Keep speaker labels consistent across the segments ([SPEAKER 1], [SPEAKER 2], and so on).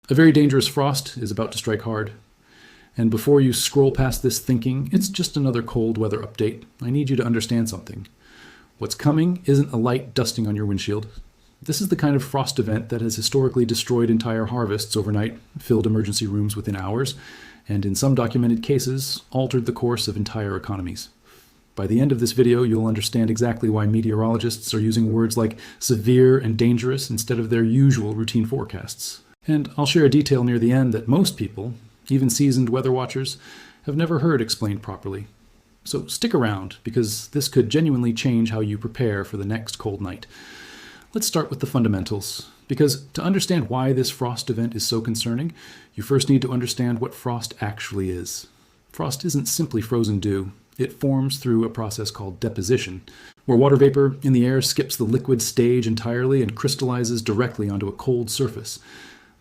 [SPEAKER 1] A very dangerous frost is about to strike hard. And before you scroll past this thinking, it's just another cold weather update, I need you to understand something. What's coming isn't a light dusting on your windshield. This is the kind of frost event that has historically destroyed entire harvests overnight, filled emergency rooms within hours, and in some documented cases, altered the course of entire economies. By the end of this video, you'll understand exactly why meteorologists are using words like severe and dangerous instead of their usual routine forecasts. And I'll share a detail near the end that most people, even seasoned weather watchers, have never heard explained properly. So stick around, because this could genuinely change how you prepare for the next cold night. Let's start with the fundamentals, because to understand why this frost event is so concerning, you first need to understand what frost actually is. Frost isn't simply frozen dew. It forms through a process called deposition, where water vapor in the air skips the liquid stage entirely and crystallizes directly onto a cold surface.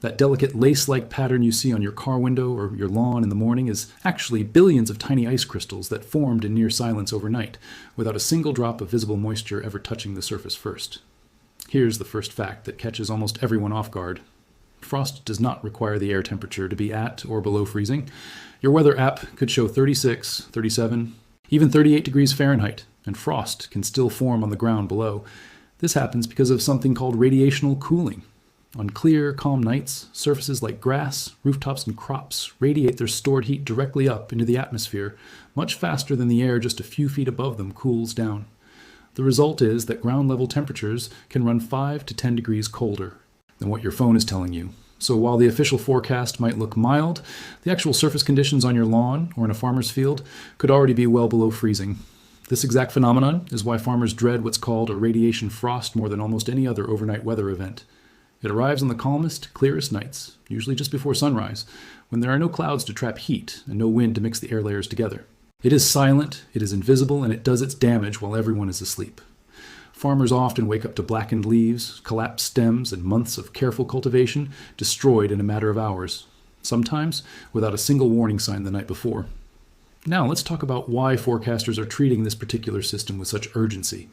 [SPEAKER 1] That delicate lace-like pattern you see on your car window or your lawn in the morning is actually billions of tiny ice crystals that formed in near silence overnight, without a single drop of visible moisture ever touching the surface first. Here's the first fact that catches almost everyone off guard. Frost does not require the air temperature to be at or below freezing. Your weather app could show 36, 37, even 38 degrees Fahrenheit, and frost can still form on the ground below. This happens because of something called radiational cooling. On clear, calm nights, surfaces like grass, rooftops, and crops radiate their stored heat directly up into the atmosphere, much faster than the air just a few feet above them cools down. The result is that ground-level temperatures can run 5 to 10 degrees colder than what your phone is telling you. So while the official forecast might look mild, the actual surface conditions on your lawn or in a farmer's field could already be well below freezing. This exact phenomenon is why farmers dread what's called a radiation frost more than almost any other overnight weather event. It arrives on the calmest, clearest nights, usually just before sunrise, when there are no clouds to trap heat and no wind to mix the air layers together. It is silent, it is invisible, and it does its damage while everyone is asleep. Farmers often wake up to blackened leaves, collapsed stems, and months of careful cultivation destroyed in a matter of hours, sometimes without a single warning sign the night before. Now let's talk about why forecasters are treating this particular system with such urgency.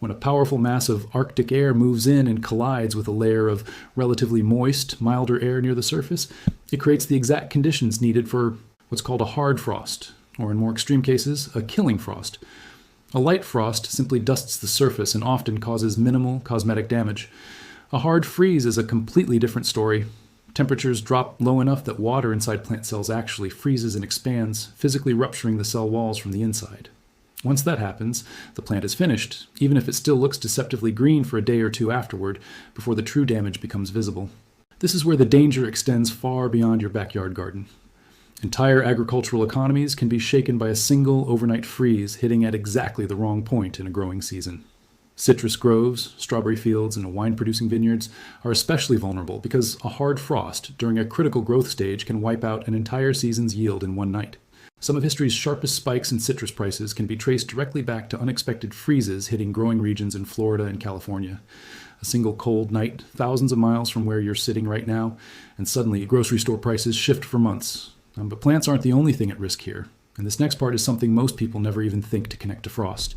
[SPEAKER 1] When a powerful mass of Arctic air moves in and collides with a layer of relatively moist, milder air near the surface, it creates the exact conditions needed for what's called a hard frost, or in more extreme cases, a killing frost. A light frost simply dusts the surface and often causes minimal cosmetic damage. A hard freeze is a completely different story. Temperatures drop low enough that water inside plant cells actually freezes and expands, physically rupturing the cell walls from the inside. Once that happens, the plant is finished, even if it still looks deceptively green for a day or two afterward, before the true damage becomes visible. This is where the danger extends far beyond your backyard garden. Entire agricultural economies can be shaken by a single overnight freeze hitting at exactly the wrong point in a growing season. Citrus groves, strawberry fields, and wine-producing vineyards are especially vulnerable because a hard frost during a critical growth stage can wipe out an entire season's yield in one night. Some of history's sharpest spikes in citrus prices can be traced directly back to unexpected freezes hitting growing regions in Florida and California. A single cold night, thousands of miles from where you're sitting right now, and suddenly grocery store prices shift for months. But plants aren't the only thing at risk here, and this next part is something most people never even think to connect to frost.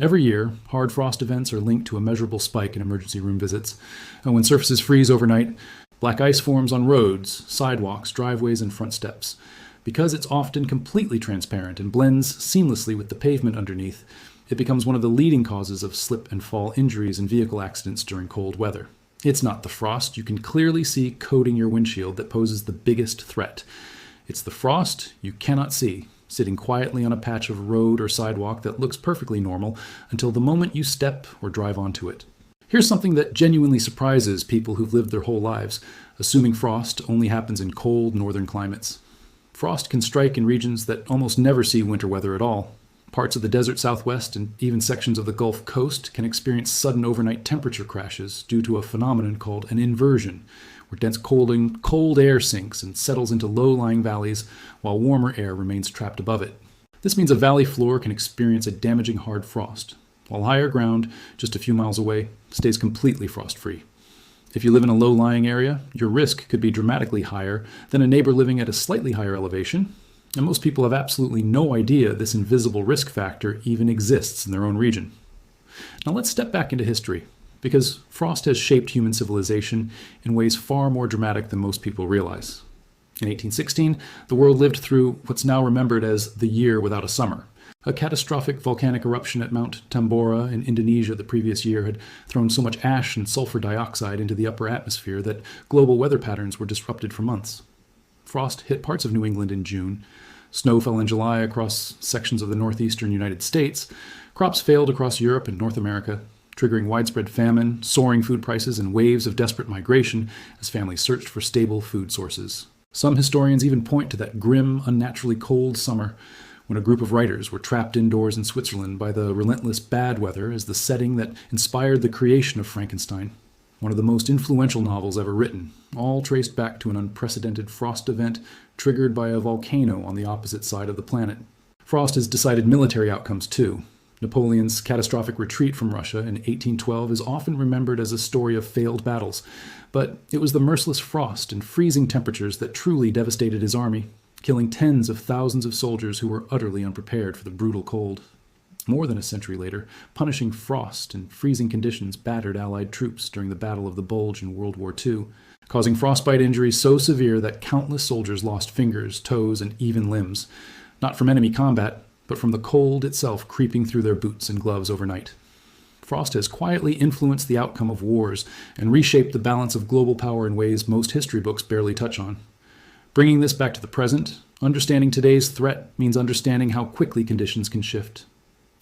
[SPEAKER 1] Every year, hard frost events are linked to a measurable spike in emergency room visits. And when surfaces freeze overnight, black ice forms on roads, sidewalks, driveways, and front steps. Because it's often completely transparent and blends seamlessly with the pavement underneath, it becomes one of the leading causes of slip and fall injuries and vehicle accidents during cold weather. It's not the frost you can clearly see coating your windshield that poses the biggest threat. It's the frost you cannot see, sitting quietly on a patch of road or sidewalk that looks perfectly normal until the moment you step or drive onto it. Here's something that genuinely surprises people who've lived their whole lives, assuming frost only happens in cold northern climates. Frost can strike in regions that almost never see winter weather at all. Parts of the desert Southwest and even sections of the Gulf Coast can experience sudden overnight temperature crashes due to a phenomenon called an inversion, where dense cold air sinks and settles into low-lying valleys while warmer air remains trapped above it. This means a valley floor can experience a damaging hard frost, while higher ground, just a few miles away, stays completely frost-free. If you live in a low-lying area, your risk could be dramatically higher than a neighbor living at a slightly higher elevation, and most people have absolutely no idea this invisible risk factor even exists in their own region. Now let's step back into history. because frost has shaped human civilization in ways far more dramatic than most people realize. In 1816, the world lived through what's now remembered as the year without a summer. A catastrophic volcanic eruption at Mount Tambora in Indonesia the previous year had thrown so much ash and sulfur dioxide into the upper atmosphere that global weather patterns were disrupted for months. Frost hit parts of New England in June. Snow fell in July across sections of the northeastern United States. Crops failed across Europe and North America, triggering widespread famine, soaring food prices, and waves of desperate migration as families searched for stable food sources. Some historians even point to that grim, unnaturally cold summer when a group of writers were trapped indoors in Switzerland by the relentless bad weather as the setting that inspired the creation of Frankenstein, one of the most influential novels ever written, all traced back to an unprecedented frost event triggered by a volcano on the opposite side of the planet. Frost has decided military outcomes too. Napoleon's catastrophic retreat from Russia in 1812 is often remembered as a story of failed battles, but it was the merciless frost and freezing temperatures that truly devastated his army, killing tens of thousands of soldiers who were utterly unprepared for the brutal cold. More than a century later, punishing frost and freezing conditions battered Allied troops during the Battle of the Bulge in World War II, causing frostbite injuries so severe that countless soldiers lost fingers, toes, and even limbs, not from enemy combat, but from the cold itself creeping through their boots and gloves overnight. Frost has quietly influenced the outcome of wars and reshaped the balance of global power in ways most history books barely touch on. Bringing this back to the present, understanding today's threat means understanding how quickly conditions can shift.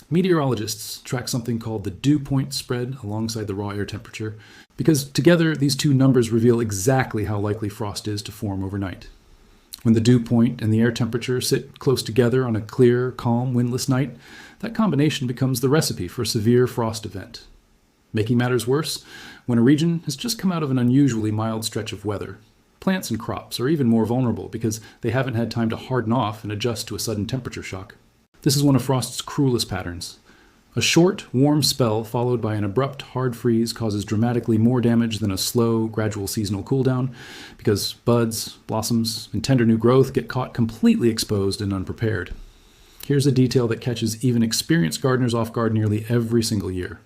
[SPEAKER 1] Meteorologists track something called the dew point spread alongside the raw air temperature, because together these two numbers reveal exactly how likely frost is to form overnight. When the dew point and the air temperature sit close together on a clear, calm, windless night, that combination becomes the recipe for a severe frost event. Making matters worse, when a region has just come out of an unusually mild stretch of weather, plants and crops are even more vulnerable because they haven't had time to harden off and adjust to a sudden temperature shock. This is one of frost's cruelest patterns. A short, warm spell followed by an abrupt, hard freeze causes dramatically more damage than a slow, gradual seasonal cooldown because buds, blossoms, and tender new growth get caught completely exposed and unprepared. Here's a detail that catches even experienced gardeners off guard nearly every single year.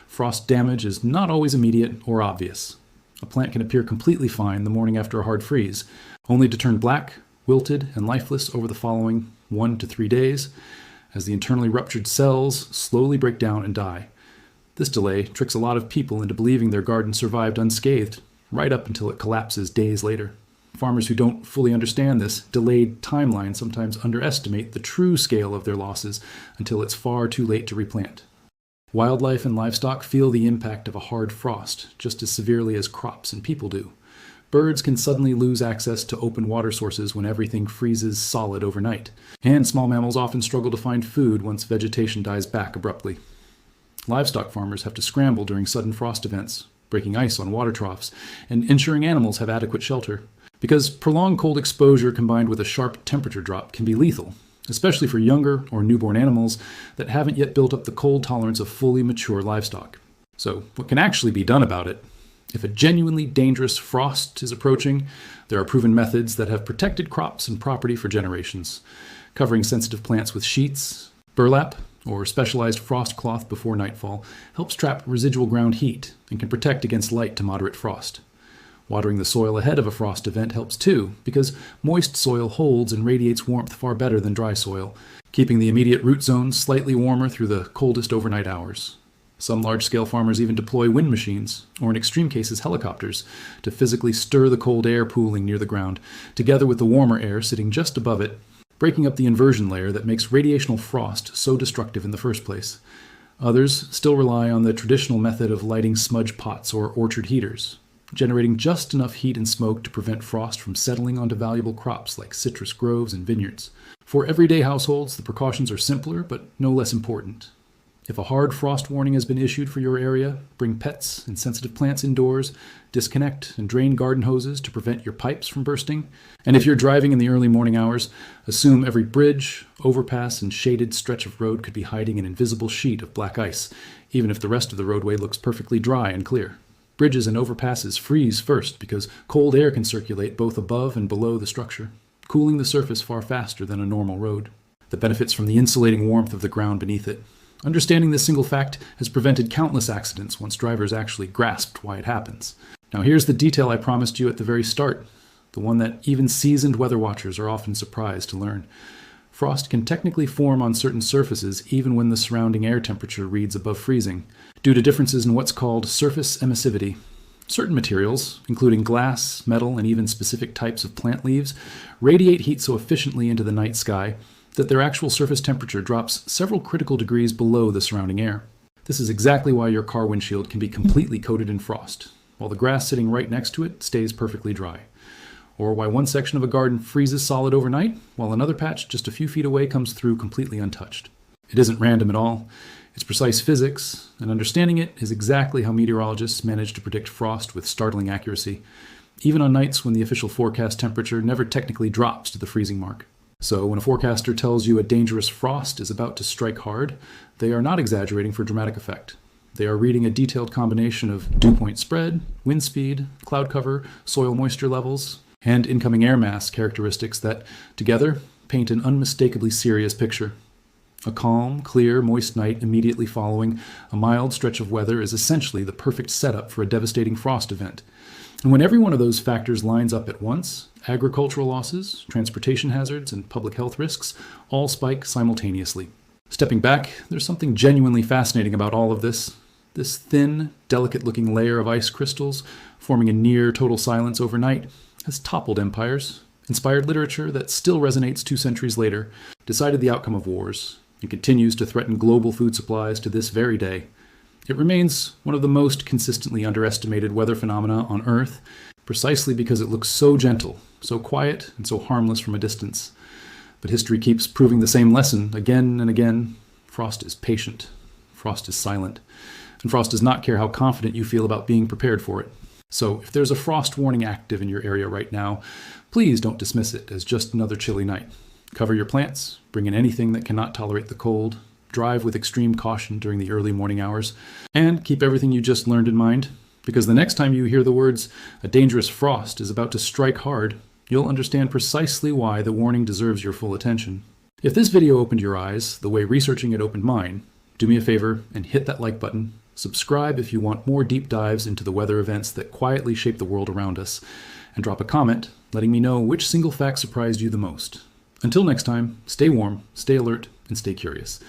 [SPEAKER 1] Frost damage is not always immediate or obvious. A plant can appear completely fine the morning after a hard freeze, only to turn black, wilted, and lifeless over the following 1 to 3 days, as the internally ruptured cells slowly break down and die. This delay tricks a lot of people into believing their garden survived unscathed, right up until it collapses days later. Farmers who don't fully understand this delayed timeline sometimes underestimate the true scale of their losses until it's far too late to replant. Wildlife and livestock feel the impact of a hard frost just as severely as crops and people do. Birds can suddenly lose access to open water sources when everything freezes solid overnight, and small mammals often struggle to find food once vegetation dies back abruptly. Livestock farmers have to scramble during sudden frost events, breaking ice on water troughs, and ensuring animals have adequate shelter, because prolonged cold exposure combined with a sharp temperature drop can be lethal, especially for younger or newborn animals that haven't yet built up the cold tolerance of fully mature livestock. So, what can actually be done about it? If a genuinely dangerous frost is approaching, there are proven methods that have protected crops and property for generations. Covering sensitive plants with sheets, burlap, or specialized frost cloth before nightfall helps trap residual ground heat and can protect against light to moderate frost. Watering the soil ahead of a frost event helps too, because moist soil holds and radiates warmth far better than dry soil, keeping the immediate root zones slightly warmer through the coldest overnight hours. Some large-scale farmers even deploy wind machines, or in extreme cases helicopters, to physically stir the cold air pooling near the ground, together with the warmer air sitting just above it, breaking up the inversion layer that makes radiational frost so destructive in the first place. Others still rely on the traditional method of lighting smudge pots or orchard heaters, generating just enough heat and smoke to prevent frost from settling onto valuable crops like citrus groves and vineyards. For everyday households, the precautions are simpler but no less important. If a hard frost warning has been issued for your area, bring pets and sensitive plants indoors, disconnect and drain garden hoses to prevent your pipes from bursting, and if you're driving in the early morning hours, assume every bridge, overpass, and shaded stretch of road could be hiding an invisible sheet of black ice, even if the rest of the roadway looks perfectly dry and clear. Bridges and overpasses freeze first because cold air can circulate both above and below the structure, cooling the surface far faster than a normal road. That benefits from the insulating warmth of the ground beneath it. Understanding this single fact has prevented countless accidents once drivers actually grasped why it happens. Now here's the detail I promised you at the very start, the one that even seasoned weather watchers are often surprised to learn. Frost can technically form on certain surfaces even when the surrounding air temperature reads above freezing, due to differences in what's called surface emissivity. Certain materials, including glass, metal, and even specific types of plant leaves, radiate heat so efficiently into the night sky that their actual surface temperature drops several critical degrees below the surrounding air. This is exactly why your car windshield can be completely coated in frost, while the grass sitting right next to it stays perfectly dry. Or why one section of a garden freezes solid overnight, while another patch just a few feet away comes through completely untouched. It isn't random at all. It's precise physics, and understanding it is exactly how meteorologists manage to predict frost with startling accuracy, even on nights when the official forecast temperature never technically drops to the freezing mark. So when a forecaster tells you a dangerous frost is about to strike hard, they are not exaggerating for dramatic effect. They are reading a detailed combination of dew point spread, wind speed, cloud cover, soil moisture levels, and incoming air mass characteristics that, together, paint an unmistakably serious picture. A calm, clear, moist night immediately following a mild stretch of weather is essentially the perfect setup for a devastating frost event. And when every one of those factors lines up at once, agricultural losses, transportation hazards, and public health risks all spike simultaneously. Stepping back, there's something genuinely fascinating about all of this. This thin, delicate-looking layer of ice crystals, forming a near total silence overnight, has toppled empires, inspired literature that still resonates 2 centuries later, decided the outcome of wars, and continues to threaten global food supplies to this very day. It remains one of the most consistently underestimated weather phenomena on Earth, precisely because it looks so gentle, so quiet, and so harmless from a distance. But history keeps proving the same lesson again and again. Frost is patient. Frost is silent. And frost does not care how confident you feel about being prepared for it. So if there's a frost warning active in your area right now, please don't dismiss it as just another chilly night. Cover your plants, bring in anything that cannot tolerate the cold, drive with extreme caution during the early morning hours, and keep everything you just learned in mind, because the next time you hear the words, "A dangerous frost is about to strike hard," you'll understand precisely why the warning deserves your full attention. If this video opened your eyes the way researching it opened mine, do me a favor and hit that like button. Subscribe if you want more deep dives into the weather events that quietly shape the world around us, and drop a comment letting me know which single fact surprised you the most. Until next time, stay warm, stay alert, and stay curious.